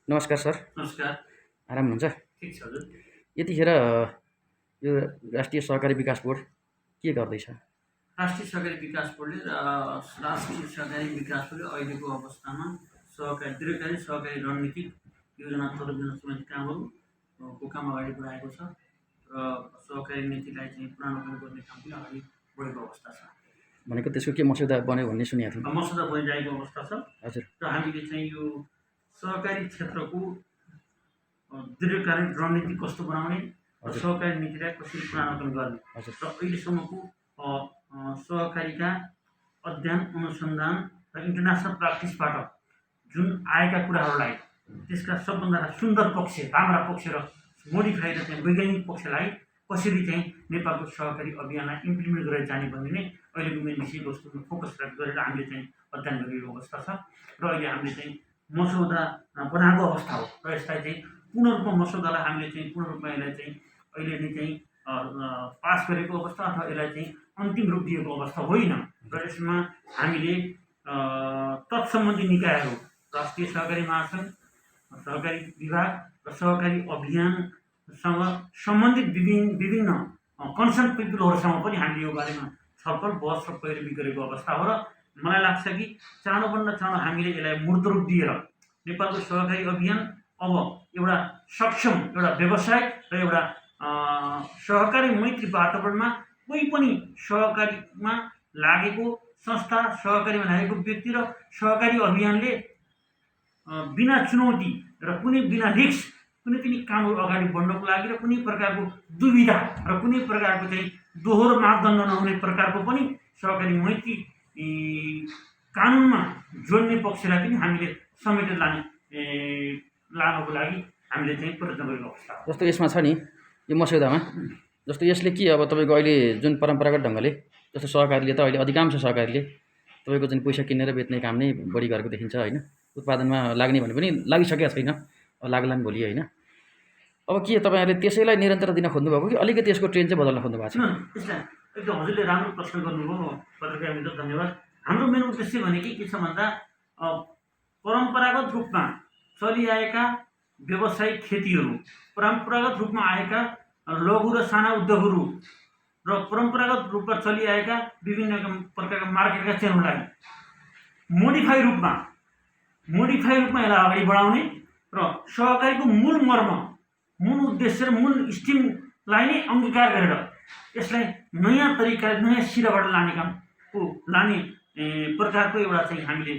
नमस्कार सर। नमस्कार। आराम हुनुहुन्छ? ठिक छ हजुर। यतिखेर यो राष्ट्रिय सहकारी विकास बोर्ड के गर्दैछ? राष्ट्रिय सहकारी विकास बोर्डले राष्ट्रिय सहकारी विकास बोर्डले अहिलेको अवस्थामा सहकारी दीर्घकालीन सहकारी रणनीतिक योजना तलब दिन सम्बन्धी कामहरूको काम अगाडि बढाएको छ र सहकारी नीतिलाई चाहिँ पुनरावलोकन गर्ने काम पनि अगाडि बढेको अवस्था छ। भनेको त्यसको के मस्यौदा बन्यो भन्ने सुनेको थिएँ। मसौदा बनिरहेको अवस्था छ हजुर। र हामीले चाहिँ यो सहकारी क्षेत्रको दीर्घकालीन रणनीति कस्तो बनाउने र हजुर। सहकारी नीतिलाई कसरी पुनरावलोकन गर्ने हजुर। र अहिलेसम्मको सहकारीका अध्ययन अनुसन्धान र इन्टरनेसनल प्र्याक्टिसबाट जुन आएका कुराहरूलाई त्यसका सबभन्दा सुन्दर पक्ष, राम्रा पक्ष र मोडिफाई र चाहिँ वैज्ञानिक पक्षलाई कसरी चाहिँ नेपालको सहकारी अभियानलाई इम्प्लिमेन्ट गरेर जाने भन्ने नै अहिलेको मेन विषयवस्तुमा फोकस गरेर हामीले चाहिँ अध्ययन गरिरहेको अवस्था छ र अहिले हामीले चाहिँ मसौदा बनाएको अवस्था हो र यसलाई चाहिँ पूर्ण रूपमा मसौदालाई हामीले चाहिँ पूर्ण रूपमा यसलाई चाहिँ अहिले नै चाहिँ पास गरेको अवस्था अथवा यसलाई चाहिँ अन्तिम रूप दिएको अवस्था होइन र यसमा हामीले तत्सम्बन्धी निकायहरू, राष्ट्रिय सहकारी महासङ्घ, सहकारी विभाग र सहकारी अभियानसँग सम्बन्धित विभिन्न कन्सर्न पिपुलहरूसँग पनि हामीले यो बारेमा छलफल बहस र पैरवी गरेको अवस्था हो र मलाई लाग्छ कि चाँडोभन्दा चाँडो हामीले यसलाई मूर्त रूप दिएर नेपालको सहकारी अभियान अब एउटा सक्षम, एउटा व्यावसायिक र एउटा सहकारी मैत्री वातावरणमा कोही पनि सहकारीमा लागेको संस्था, सहकारीमा लागेको व्यक्ति र सहकारी अभियानले बिना चुनौती र कुनै बिना रिस्क कुनै पनि कामहरू अगाडि बढ्नको लागि र कुनै प्रकारको दुविधा र कुनै प्रकारको चाहिँ दोहोरो मापदण्ड नहुने प्रकारको पनि सहकारी मैत्री कानुनमा जोड्ने पक्षलाई पनि हामीले समेटेर लानको लागि हामीले चाहिँ प्रयत्न गरेको अवस्था हो। जस्तो यसमा छ नि यो मस्यौदामा, जस्तो यसले के अब तपाईँको अहिले जुन परम्परागत ढङ्गले जस्तो सहकारीले त अहिले अधिकांश सहकारीले तपाईँको जुन पैसा किनेर बेच्ने काम नै बढी गरेको देखिन्छ होइन। उत्पादनमा लाग्ने भने पनि लागिसकेको छैन, लाग्लान् भोलि होइन। अब के तपाईँहरूले त्यसैलाई निरन्तर दिन खोज्नुभएको कि अलिकति यसको ट्रेन्ड चाहिँ बदल्न खोज्नु भएको छ? यसलाई एकदम हजुरले राम्रो प्रश्न गर्नुभयो पत्रकार मित्र, धन्यवाद। हाम्रो मेन उद्देश्य भनेकै के छ भन्दा परम्परागत रूपमा चलिआएका व्यावसायिक खेतीहरू, परम्परागत रूपमा आएका लघु र साना उद्योगहरू र परम्परागत रूपमा चलिआएका विभिन्न प्रकारका मार्केटका चेनहरूलाई मोडिफाई रूपमा यसलाई अगाडि बढाउने र सहकारीको मूल मर्म, मूल उद्देश्य र मूल स्टिमलाई नै अङ्गीकार गरेर यसलाई नयाँ तरिका, नयाँ सिराबाट लाने प्रकारको एउटा चाहिँ हामीले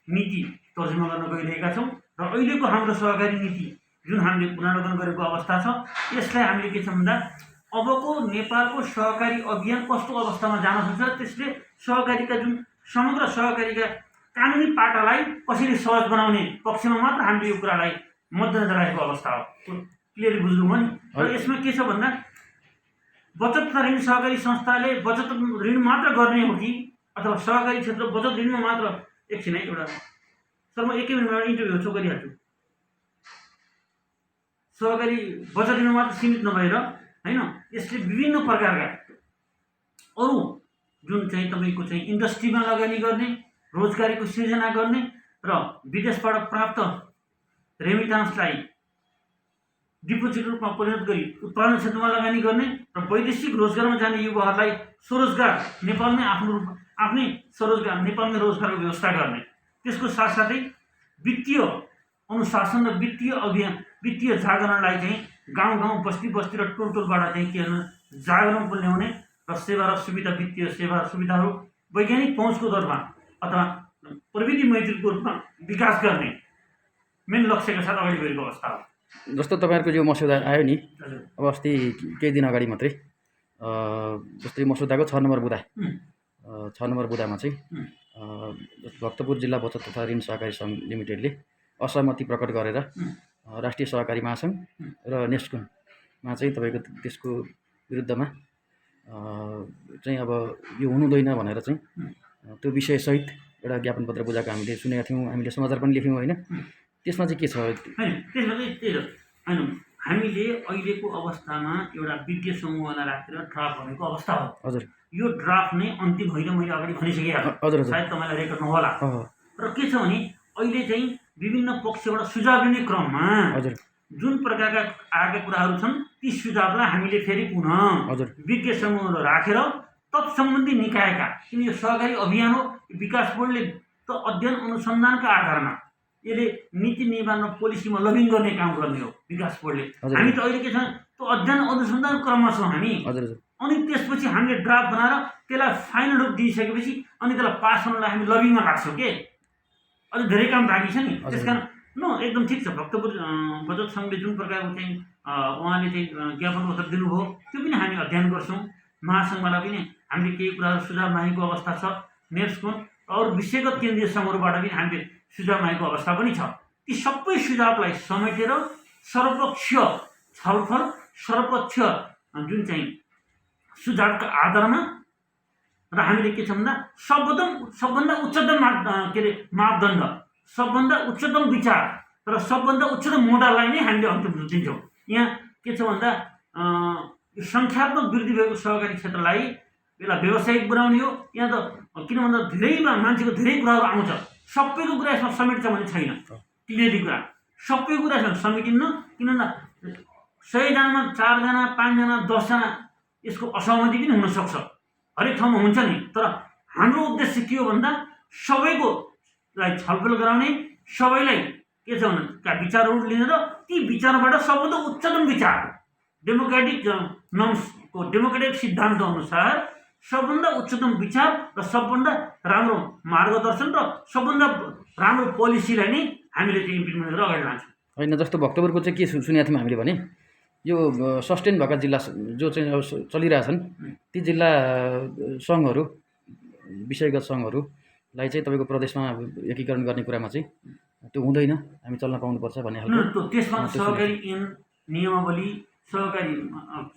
नीति तर्जुमा गर्न गइरहेका छौँ र अहिलेको हाम्रो सहकारी नीति जुन हामीले पुनरावलोकन गरेको अवस्था छ यसलाई हामीले के छ भन्दा अबको नेपालको सहकारी अभियान कस्तो अवस्थामा जान सक्छ, त्यसले सहकारीका जुन समग्र सहकारीका कानुनी पाटालाई कसरी सहज बनाउने पक्षमा मात्र हामीले यो कुरालाई मध्यनजर राखेको अवस्था हो। क्लियरली बुझ्नुभयो नि। र यसमा के छ भन्दा बचत ऋण सहकारी संस्थाले बचत ऋण मात्र गर्ने हो कि अथवा सहकारी क्षेत्र बचत ऋणमा मात्र, एकछिन है एउटा सर म एकै मिनटमा इन्टरभ्यू छो गरिहाल्छु। सहकारी बचत ऋणमा मात्र सीमित नभएर होइन, यसले विभिन्न प्रकारका अरू जुन चाहिँ तपाईँको चाहिँ इन्डस्ट्रीमा लगानी गर्ने, रोजगारीको सृजना गर्ने र विदेशबाट प्राप्त रेमिटान्सलाई डिपोजिट रूपमा परिणत गरी उत्पादन क्षेत्रमा लगानी गर्ने र वैदेशिक रोजगारमा जाने युवाहरूलाई स्वरोजगार आफ्नै स्वरोजगार नेपालमै रोजगारको व्यवस्था गर्ने, त्यसको साथसाथै वित्तीय अनुशासन र वित्तीय अभियान, वित्तीय जागरणलाई चाहिँ गाउँ बस्ती र टोलबाट चाहिँ के जागरण ल्याउने र सेवा र सुविधा, वित्तीय सेवा र सुविधाहरू वैज्ञानिक पहुँचको दरमा अथवा प्रविधि मैत्रीको रूपमा विकास गर्ने मेन लक्ष्यका साथ अगाडि बढेको अवस्था हो। जस्तो तपाईँहरूको यो मस्यौदा आयो नि अब अस्ति केही दिन अगाडि मात्रै, जस्तो यो मस्यौदाको 6 नम्बर बुँदामा चाहिँ भक्तपुर जिल्ला बचत तथा ऋण सहकारी सङ्घ लिमिटेडले असहमति प्रकट गरेर राष्ट्रिय सहकारी महासङ्घ र नेस्कुनमा चाहिँ तपाईँको त्यसको विरुद्धमा चाहिँ अब यो हुनुहुँदैन भनेर चाहिँ त्यो विषयसहित एउटा ज्ञापन पत्र बुझाएको हामीले सुनेका थियौँ, हामीले समाचार पनि लेख्यौँ होइन। त्यसमा चाहिँ के छ? त्यसमा चाहिँ त्यही हो होइन, हामीले अहिलेको अवस्थामा एउटा विज्ञ समूहलाई राखेर ड्राफ्ट भनेको अवस्था हो। हजुर। यो ड्राफ्ट नै अन्तिम होइन, मैले अगाडि भनिसकेँ, हजुर सायद तपाईँलाई रेकर्ड नहोला। र के छ भने अहिले चाहिँ विभिन्न पक्षबाट सुझाव लिने क्रममा हजुर जुन प्रकारका आएका कुराहरू छन् ती सुझावलाई हामीले फेरि पुनः हजुर विज्ञ समूहहरू राखेर तत्सम्बन्धी निकायका, किन यो सहकारी अभियान हो, विकास बोर्डले त अध्ययन अनुसन्धानका आधारमा यसले नीति निर्माण र पोलिसीमा लबिङ गर्ने काम गर्ने हो विकास बोर्डले। हामी त अहिले के छ, त्यो अध्ययन अनुसन्धान क्रममा छौँ हामी। हजुर हजुर अनि त्यसपछि हामीले ड्राफ्ट बनाएर त्यसलाई फाइनल रूप दिइसकेपछि अनि त्यसलाई पास हुनलाई हामी लबिङमा लाग्छौँ के। अझ धेरै काम बाँकी छ नि। त्यस कारण एकदम ठिक छ। भक्तपुर बचत सङ्घले जुन प्रकारको चाहिँ उहाँले चाहिँ ज्ञापन पत्र दिनुभयो त्यो पनि हामी अध्ययन गर्छौँ। महासङ्घबाट पनि हामीले केही कुराहरू सुझाव मागेको अवस्था छ। नेप्सको अरू विषयगत केन्द्रीय सङ्घहरूबाट पनि हामीले सुझाव मागेको अवस्था पनि छ। ती सबै सुझावलाई समेटेर सर्वपक्षीय छलफल, सर्वपक्ष जुन चाहिँ सुझावका आधारमा र हामीले के छ भन्दा सबभन्दा उच्चतम मापदण्ड, सबभन्दा उच्चतम विचार र सबभन्दा उच्चतम मोडललाई नै हामीले अन्तिम रूप दिन्छौँ। यहाँ के छ भन्दा सङ्ख्यात्मक वृद्धि भएको सहकारी क्षेत्रलाई यसलाई व्यावसायिक बनाउने हो। यहाँ त किन भन्दा धेरैमा मान्छेको धेरै कुराहरू आउँछ, सबैको कुरा यसमा समेट्छ भन्ने छैन। क्लियरली कुरा सबै कुरा यसमा समेटिन्न। किन भन्दा 100 जनामा 4 जना 5 जना 10 जना यसको असहमति पनि हुनसक्छ, हरेक ठाउँमा हुन्छ नि। तर हाम्रो उद्देश्य के हो भन्दा सबैकोलाई छलफल गराउने, सबैलाई के छ भन्दा विचारहरू लिने र ती विचारबाट सबभन्दा उच्चतम विचार डेमोक्रेटिक नर्म्सको डेमोक्रेटिक सिद्धान्त अनुसार सबभन्दा उच्चतम विचार र सबभन्दा राम्रो मार्गदर्शन र सबभन्दा राम्रो पोलिसीलाई नै हामीले चाहिँ इम्प्लिमेन्ट गरेर अगाडि लान्छौँ। होइन, जस्तो भक्तपुरको चाहिँ के सुनेको थियौँ हामीले भने यो सस्टेन भएका जिल्ला जो चाहिँ अब चलिरहेछन् ती जिल्ला सङ्घहरू, विषयगत सङ्घहरूलाई चाहिँ तपाईँको प्रदेशमा एकीकरण गर्ने कुरामा चाहिँ त्यो हुँदैन, हामी चल्न पाउनुपर्छ भन्ने खालको। त्यसमा सहकारी ऐन नियमावली, सहकारी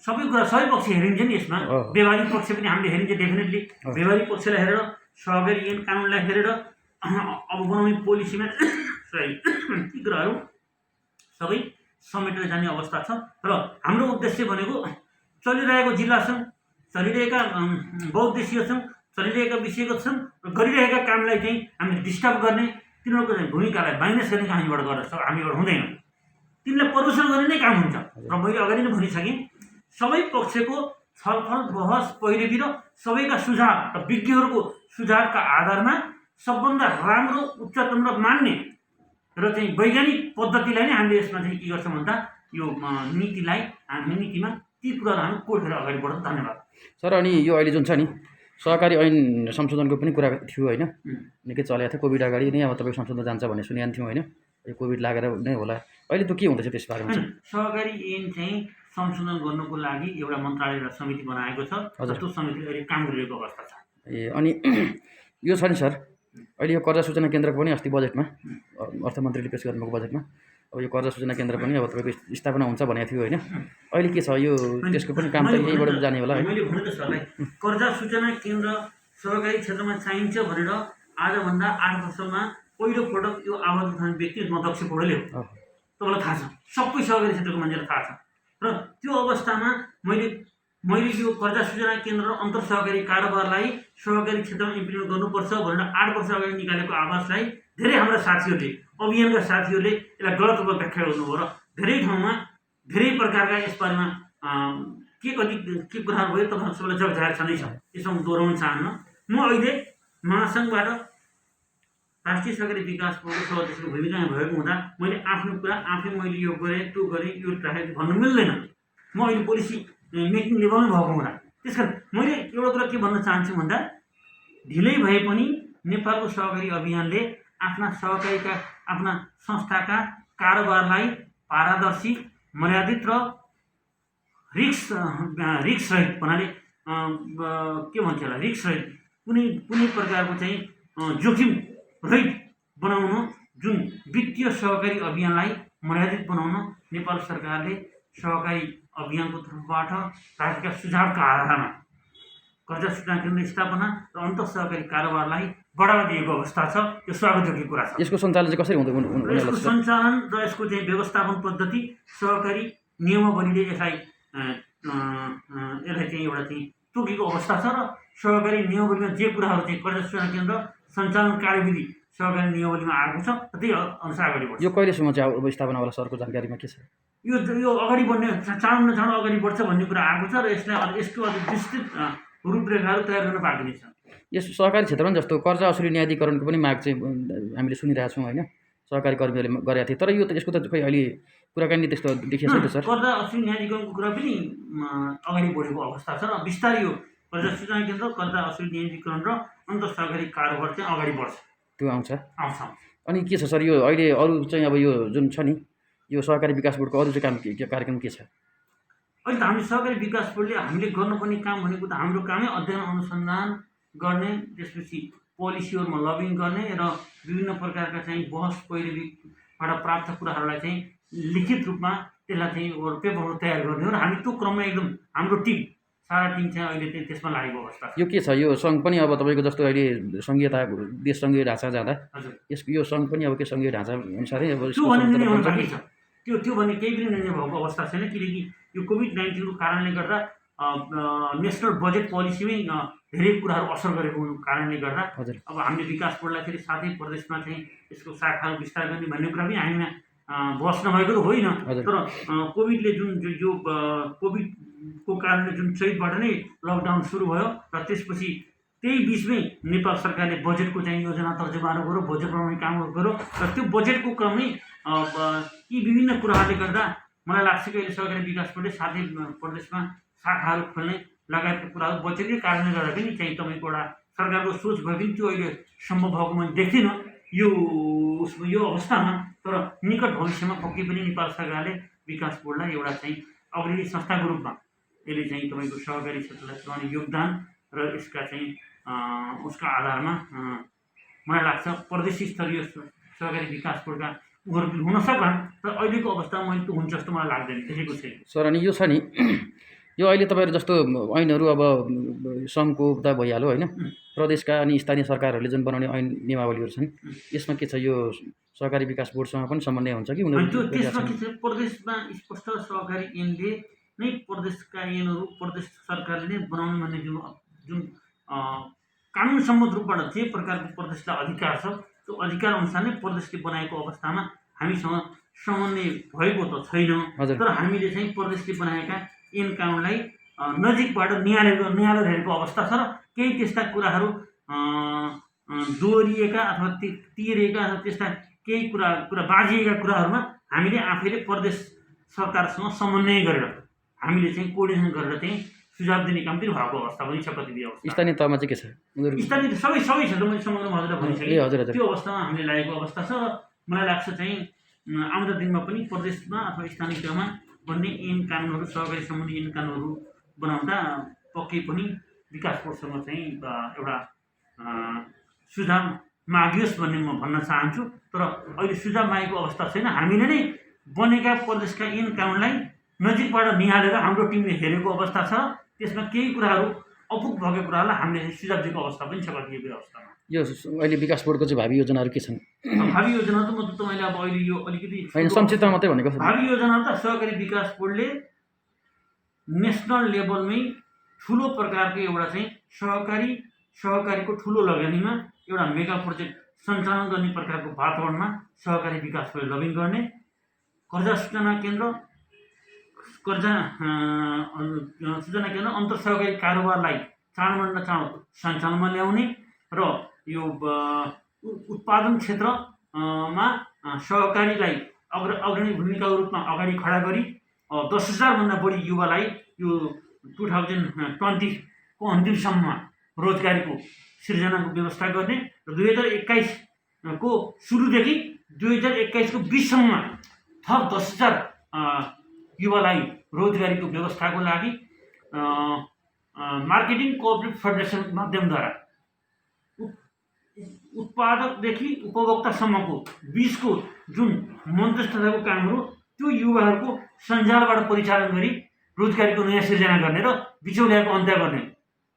सबै कुरा सबै पक्ष हेरिन्छ नि। यसमा व्यवहारिक पक्ष पनि हामीले हेरिन्छ डेफिनेटली। व्यवहारिक पक्षलाई हेरेर, सहकारी ऐन कानुनलाई हेरेर अब बनाउने पोलिसीमा ती कुराहरू सबै समेटेर जाने अवस्था छ। र हाम्रो उद्देश्य भनेको चलिरहेको जिल्ला सङ्घ, चलिरहेका बहुउद्देशीय सङ्घ, चलिरहेका विषयगत सङ्घ र गरिरहेका कामलाई चाहिँ हामीले डिस्टर्ब गर्ने, तिनीहरूको चाहिँ भूमिकालाई माइनस गर्ने काम हामीबाट हामीबाट हुँदैन। तिनलाई प्रदूषण गर्ने नै काम हुन्छ। र मैले अगाडि नै भनिसकेँ, सबै पक्षको छलफल बहस पहिलेतिर सबैका सुझाव र विज्ञहरूको सुझावका आधारमा सबभन्दा राम्रो, उच्चतम र मान्ने र चाहिँ वैज्ञानिक पद्धतिलाई नै हामीले यसमा चाहिँ के गर्छौँ भन्दा यो नीतिमा ती कुराहरू हामी कोरेर अगाडि बढ्छौँ। धन्यवाद सर। अनि यो अहिले जुन छ नि सहकारी ऐन संशोधनको पनि कुरा थियो होइन, निकै चलेको थियो। कोभिड अगाडि नै अब तपाईँको संशोधन जान्छ भन्ने सुनेको थियौँ होइन, यो कोभिड लागेर नै होला। अहिले त्यो के हुँदैछ त्यस बारेमा? सहकारी ऐन चाहिँ संशोधन गर्नुको लागि एउटा मन्त्रालय र समिति बनाएको छ। त्यो समितिले अहिले काम गरिरहेको अवस्था छ। अनि यो छ नि सर, अहिले यो कर्जा सूचना केन्द्रको पनि अस्ति बजेटमा अर्थमन्त्रीले पेश गर्नुभएको बजेटमा अब यो कर्जा सूचना केन्द्र पनि अब तपाईँको स्थापना हुन्छ भनेको थियो होइन, अहिले के छ यो त्यसको पनि काम त यहीँबाट जाने होला है? मैले भने त सरलाई कर्जा सूचना केन्द्र सहकारी क्षेत्रमा चाहिन्छ भनेर आजभन्दा 8 वर्षमा पहिलो पटक यो आवाज उठाउने व्यक्ति अध्यक्ष पौडेल हो। तपाईँलाई थाहा छ, सबै सहकारी क्षेत्रको मान्छेलाई थाहा छ। र त्यो अवस्थामा मैले यो कर्जा सूचना केन्द्र र अन्तर सहकारी कारोबारलाई सहकारी क्षेत्रमा इम्प्लिमेन्ट गर्नुपर्छ भनेर 8 वर्ष अगाडि निकालेको आवाजलाई धेरै हाम्रा साथीहरूले, अभियानका साथीहरूले यसलाई गलत रूपमा व्याख्या गर्नुभयो र धेरै ठाउँमा धेरै प्रकारका यसबारेमा के कुराहरू भयो तपाईँहरू सबैलाई जग जाहेर छँदैछ। यसमा दोहोऱ्याउन चाहन्न। म अहिले महासङ्घबाट राष्ट्रिय सहकारी विकास बोर्डको सदस्यको भूमिकामा भएको हुँदा मैले आफ्नो कुरा मैले यो गरेँ, त्यो गरेँ, यो राखेँ भन्नु मिल्दैन। म अहिले पोलिसी मेकिङ लेभलमै भएको हुँदा। त्यस कारण मैले एउटा कुरा के भन्न चाहन्छु भन्दा ढिलै भए पनि नेपालको सहकारी अभियानले आफ्ना सहकारीका, आफ्ना संस्थाका कारोबारलाई पारदर्शी, मर्यादित र रिक्स रहित भन्नाले के भन्छ होला, रिक्स रहित कुनै प्रकारको चाहिँ जोखिम रहित बनाउन, जुन वित्तीय सहकारी अभियानलाई मर्यादित बनाउन नेपाल सरकारले सहकारी अभियानको तर्फबाट राखेका सुझावका आधारमा कर्जा सूचना केन्द्र स्थापना र अन्तर सहकारी कारोबारलाई बढावा दिएको अवस्था छ। यो स्वागतयोग्य कुरा छ। यसको सञ्चालन चाहिँ कसरी हुँदै? यसको सञ्चालन र यसको चाहिँ व्यवस्थापन पद्धति सहकारी नियमावलीले यसलाई चाहिँ एउटा चाहिँ तोकेको अवस्था छ र सहकारी नियमावलीमा जे कुराहरू चाहिँ कर्जा सूचना केन्द्र सञ्चालन कार्यविधि सहकारी नियमावलीमा आएको छ र त्यही अनुसार अगाडि बढ्छ। यो कहिलेसम्म चाहिँ अब स्थापना होला सरको जानकारीमा के छ? यो अगाडि बढ्ने चाँडो चाँडो अगाडि बढ्छ भन्ने कुरा आएको छ र यसको अझ विस्तृत रूपरेखाहरू तयार गर्न बाँकी नै छ। यस सहकारी क्षेत्रमा जस्तो कर्जा असुली न्यायाधिकरणको पनि माग चाहिँ हामीले सुनिरहेका छौँ होइन, सहकारी कर्मीहरूले गरेका थिए, तर यो त यसको त खोइ अहिले कुराकानी त्यस्तो देखिएको छैन सर। कर्जा असुली न्यायाधिकरणको कुरा पनि अगाडि बढेको अवस्था छ र बिस्तारै यो कर्जा सूचना केन्द्र, कर्जा असुली न्यायाधिकरण र अन्तर सहकारी कारोबार चाहिँ अगाडि बढ्छ। त्यो आउँछ। आउँछ। अनि के छ सर यो अहिले अरू चाहिँ अब यो जुन छ नि यो सहकारी विकास बोर्डको अरू चाहिँ कार्यक्रम के छ? अहिले त हामीले सहकारी विकास बोर्डले हामीले गर्नुपर्ने काम भनेको त हाम्रो कामै अध्ययन अनुसन्धान गर्ने, त्यसपछि पोलिसीहरूमा लबिङ गर्ने र विभिन्न प्रकारका चाहिँ बहस पैरवीबाट प्राप्त कुराहरूलाई चाहिँ लिखित रूपमा त्यसलाई चाहिँ पेपरहरू तयार गर्ने हो र हामी त्यो क्रममा एकदम हाम्रो टिम सारा टिम चाहिँ अहिले चाहिँ त्यसमा लागेको अवस्था छ। यो के छ यो सङ्घ पनि अब तपाईँको जस्तो अहिले सङ्घीयता देश सङ्घीय ढाँचा जाँदा हजुर यसको यो सङ्घ पनि अब के सङ्घीय ढाँचा अनुसारै अब त्यो भने निर्णय हुन बाँकी छ। त्यो भने केही पनि निर्णय भएको अवस्था छैन, किनकि यो कोभिड-19को कारणले गर्दा नेसनल बजेट पोलिसीमै धेरै कुराहरू असर गरेको कारणले गर्दा अब हामीले विकास बोर्डलाई फेरि साथै प्रदेशमा चाहिँ यसको शाखाहरू विस्तार गर्ने भन्ने कुरा पनि हामीमा बहस नभएको त होइन, तर कोभिडले जुन यो कोभिडको कारणले जुन चैतबाट नै लकडाउन सुरु भयो र त्यसपछि त्यही बिचमै नेपाल सरकारले बजेटको चाहिँ योजना तर्जुमाहरू गर्यो, बजेट बनाउने कामहरू गर्यो र त्यो बजेटको क्रममै यी विभिन्न कुराहरूले गर्दा मलाई लाग्छ कि अहिले सहकारी विकास बोर्डले साथै प्रदेशमा शाखाहरू खोल्ने लगायतका कुराहरू बजेटकै कारणले गर्दा पनि चाहिँ तपाईँको एउटा सरकारको सोच भए पनि त्यो अहिले सम्भव भएको मैले देख्दिनँ यो अवस्थामा। तर निकट भविष्यमा पक्कै पनि नेपाल सरकारले विकास बोर्डलाई एउटा चाहिँ अग्रणी संस्थाको रूपमा यसले चाहिँ तपाईँको सहकारी क्षेत्रलाई चलाउने योगदान र यसका चाहिँ उसका आधारमा मलाई लाग्छ प्रदेश स्तरीय सहकारी विकास बोर्डका उहरू पनि हुन सक्लान्, तर अहिलेको अवस्थामा मैले त्यो हुन्छ जस्तो मलाई लाग्दैन, देखेको छैन। सर अनि यो छ नि यो अहिले तपाईँहरू जस्तो ऐनहरू अब सङ्घको त भइहाल्यो होइन, प्रदेशका अनि स्थानीय सरकारहरूले जुन बनाउने ऐन नियमावलीहरू छन् यसमा के छ यो सहकारी विकास बोर्डसँग पनि समन्वय हुन्छ कि उनीहरू त्यसमा के छ प्रदेशमा स्पष्ट सहकारी ऐनले नै प्रदेशका ऐनहरू प्रदेश सरकारले नै बनाउनु भन्ने जुन कानुन सम्मत रूपबाट जे प्रकारको प्रदेशलाई अधिकार छ त्यो अधिकार अनुसार नै प्रदेशले बनाएको अवस्थामा हामीसँग समन्वय भएको त छैन, तर हामीले चाहिँ प्रदेशले बनाएका ऐन कानुनलाई नजिकबाट निहालेर हेरेको अवस्था छ र केही त्यस्ता कुराहरू दोहोरिएका अथवा तिरेका अथवा त्यस्ता केही कुरा बाँझिएका कुराहरूमा हामीले आफैले प्रदेश सरकारसँग समन्वय गरेर हामीले चाहिँ कोर्डिनेसन गरेर चाहिँ सुझाव दिने काम पनि भएको अवस्था पनि छ। कतिपय अवस्था स्थानीय तहमा चाहिँ के छ? स्थानीय सबै छ त मैले समग्रमा हजुरलाई भनिसकेँ। त्यो अवस्थामा हामीले लागेको अवस्था छ र मलाई लाग्छ चाहिँ आउँदो दिनमा पनि प्रदेशमा अथवा स्थानीय तहमा बन्ने ऐन कानुनहरू सहकारी सम्बन्धी ऐन कानुनहरू बनाउँदा पक्कै पनि विकास बोर्डसँग चाहिँ एउटा सुझाव मागियोस् भन्ने म भन्न चाहन्छु, तर अहिले सुझाव मागेको अवस्था छैन। हामीले नै बनेका प्रदेशका ऐन कानुनलाई नजिकबाट निहालेर हाम्रो टिमले हेरेको अवस्था छ, त्यसमा केही कुराहरू अपुग भएको कुराहरूलाई हामीले सुझाव दिएको अवस्था पनि छ कतिपय अवस्थामा। यो अहिले विकास बोर्डको चाहिँ भावी योजनाहरू के छन्? भावी योजना त म त तपाईँले अब अहिले यो अलिकति होइन संक्षिप्तमा मात्रै भनेको। भावी योजना त सहकारी विकास बोर्डले नेसनल लेभलमै ठुलो प्रकारको एउटा चाहिँ सहकारीको ठुलो लगानीमा एउटा मेगा प्रोजेक्ट सञ्चालन गर्ने प्रकारको वातावरणमा सहकारी विकास बोर्डले लबिङ गर्ने, कर्जा सूचना केन्द्र अन्तर सहकारी कारोबारलाई चाँडभन्दा चाँडो सञ्चालनमा ल्याउने र यो उत्पादन क्षेत्रमा सहकारीलाई अग्रणी भूमिकाको रूपमा अगाडि खडा गरी 10,000भन्दा बढी युवालाई यो 2020को अन्तिमसम्ममा रोजगारीको सृजनाको व्यवस्था गर्ने र 2021को सुरुदेखि 2021को 20सम्ममा थप 10,000 युवालाई रोजगारीको व्यवस्थाको लागि मार्केटिङ कोअपरेटिभ फेडरेसन माध्यमद्वारा उत्पादकदेखि उपभोक्तासम्मको बिचको जुन मध्यस्थताको कामहरू त्यो युवाहरूको सञ्जालबाट परिचालन गरी रोजगारीको नयाँ सिर्जना गर्ने र बिचौलियाको अन्त्य गर्ने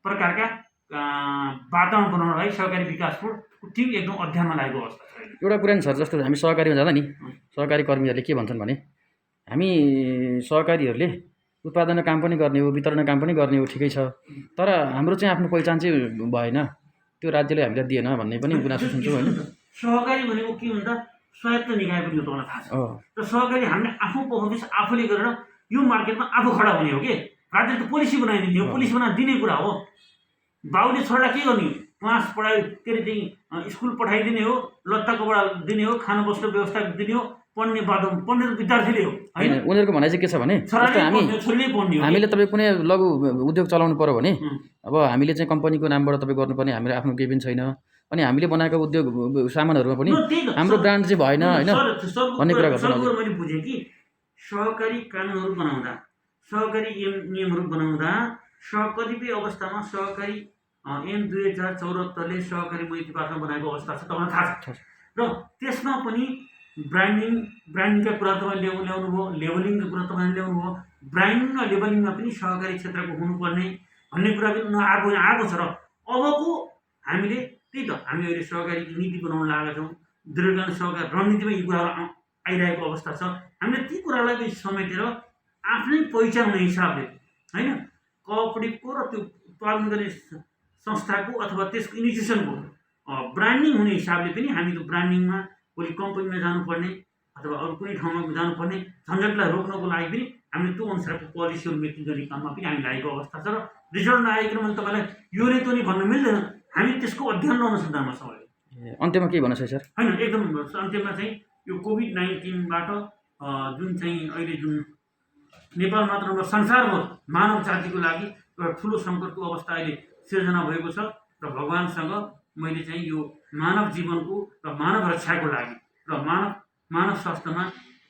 प्रकारका वातावरण बनाउनलाई सहकारी विकास बोर्डको टिम एकदम अध्ययनमा लागेको अवस्था छ। एउटा कुरा नि सर जस्तो हामी सहकारीमा जाँदा नि सहकारी कर्मीहरूले के भन्छन् भने हामी सहकारीहरूले उत्पादन काम पनि गर्ने हो वितरण काम पनि गर्ने हो ठिकै छ, तर हाम्रो चाहिँ आफ्नो पहिचान चाहिँ भएन, त्यो राज्यले हामीलाई दिएन भन्ने पनि गुनासो सुन्छौँ होइन। सहकारी भनेको के भन्दा स्वायत्त निकाय पनि हो तपाईँलाई थाहा छ। अँ र सहकारी हामीले आफ्नो पर्फर्मेन्स आफूले गरेर यो मार्केटमा आफू खडा हुने हो कि राज्यले त पोलिसी बनाइदिने हो, पोलिसी बनाएर दिने कुरा हो। बाउले छोरालाई के गर्ने, क्लास पढाइ के अरे चाहिँ स्कुल पठाइदिने हो, लत्ता कपडा दिने हो, खाना बस्ने व्यवस्था दिने हो, पढ्ने पढ्ने त विद्यार्थीले हो होइन। उनीहरूको भनाइ चाहिँ के छ भने जस्तो छोरीले पढ्ने हो। हामीले तपाईँ कुनै लघु उद्योग चलाउनु पऱ्यो भने उम्, अब हामीले चाहिँ कम्पनीको नामबाट तपाईँ गर्नुपर्ने, हाम्रो आफ्नो केही पनि छैन। अनि हामीले बनाएको उद्योग सामानहरूमा पनि त्यही त, हाम्रो ब्रान्ड चाहिँ भएन होइन भन्ने कुरा गर्छन्। सर मैले बुझेँ कि सहकारी कानुनहरू बनाउँदा, सहकारी नियमहरू बनाउँदा कतिपय अवस्थामा सहकारी ऐन 2074ले सहकारी मैत्रीपाटमा बनाएको अवस्था छ, तपाईँलाई थाहा छ। र त्यसमा पनि ब्रान्डिङका कुरा तपाईँले ल्याउनु भयो, लेबलिङका कुरा तपाईँले ल्याउनु भयो। ब्रान्डिङ र लेबलिङमा पनि सहकारी क्षेत्रको हुनुपर्ने भन्ने कुरा पनि आएको छ। र अबको हामीले त्यही त, हामी अहिले सहकारी नीति बनाउन लागेका छौँ, दीर्घकालीन सहकारी रणनीतिमा यी कुराहरू आइरहेको अवस्था छ। हामीले ती कुरालाई पनि समेटेर आफ्नै पहिचान हुने हिसाबले होइन, कोअपरेटिभको र त्यो उत्पादन गर्ने संस्थाको अथवा त्यसको इन्स्टिट्युसनको ब्रान्डिङ हुने हिसाबले पनि हामी त्यो ब्रान्डिङमा भोलि कम्पनीमा जानुपर्ने अथवा अरू कुनै ठाउँमा जानुपर्ने झन्झटलाई रोक्नको लागि पनि हामीले त्यो अनुसारको पोलिसीहरू मेकिङ गर्ने काममा पनि हामी लागेको अवस्था छ। र रिजल्ट नआइकन मैले तपाईँलाई यो नै त्यो नै भन्न मिल्दैन, हामी त्यसको अध्ययन र अनुसन्धानमा छौँ अहिले। अन्त्यमा के भन्न छ सर? होइन, एकदम अन्त्यमा चाहिँ यो कोभिड-19बाट जुन चाहिँ अहिले जुन नेपाल मात्र नभएर संसारभर मानव जातिको लागि एउटा ठुलो सङ्कटको अवस्था अहिले सिर्जना भएको छ। र भगवान्सँग मैले चाहिँ यो मानव जीवनको र मानव रक्षाको लागि र मानव स्वास्थ्यमा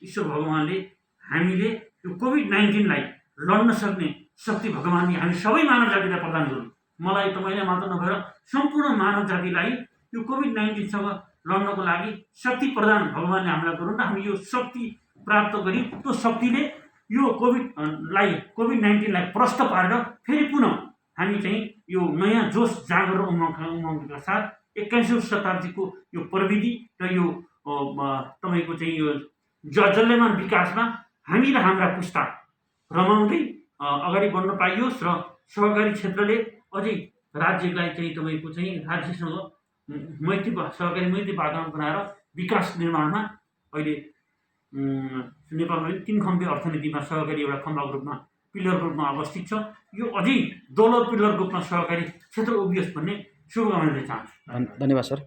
ईश्वर भगवान्ले हामीले यो कोभिड-19लाई लड्न सक्ने शक्ति भगवान्ले हामी सबै मानव जातिलाई प्रदान गरौँ। मलाई तपाईँलाई मात्र नभएर सम्पूर्ण मानव जातिलाई यो कोभिड-19सँग लड्नको लागि शक्ति प्रदान भगवान्ले हामीलाई गरौँ र हामी यो शक्ति प्राप्त गरी त्यो शक्तिले यो कोभिड-19लाई प्रष्ट पारेर फेरि पुनः हामी चाहिँ यो नयाँ जोस जागर र उमङ्गका साथ 21औं शताब्दीको यो प्रविधि र यो तपाईँको चाहिँ यो जल्यमान विकासमा हामी र हाम्रा पुस्ता रमाउँदै अगाडि बढ्न पाइयोस् र सहकारी क्षेत्रले अझै राज्यलाई चाहिँ तपाईँको चाहिँ राज्यसँग सहकारी मैत्री वातावरण बनाएर विकास निर्माणमा अहिले नेपालमा पनि 3 खम्बे अर्थनीतिमा सहकारी एउटा खम्बाको रूपमा पिलरको रूपमा अवस्थित छ। यो अझै दोलर पिलरको रूपमा सहकारी क्षेत्र उभियोस् भन्ने शुभकामना दिन चाहन्छु। धन्यवाद सर।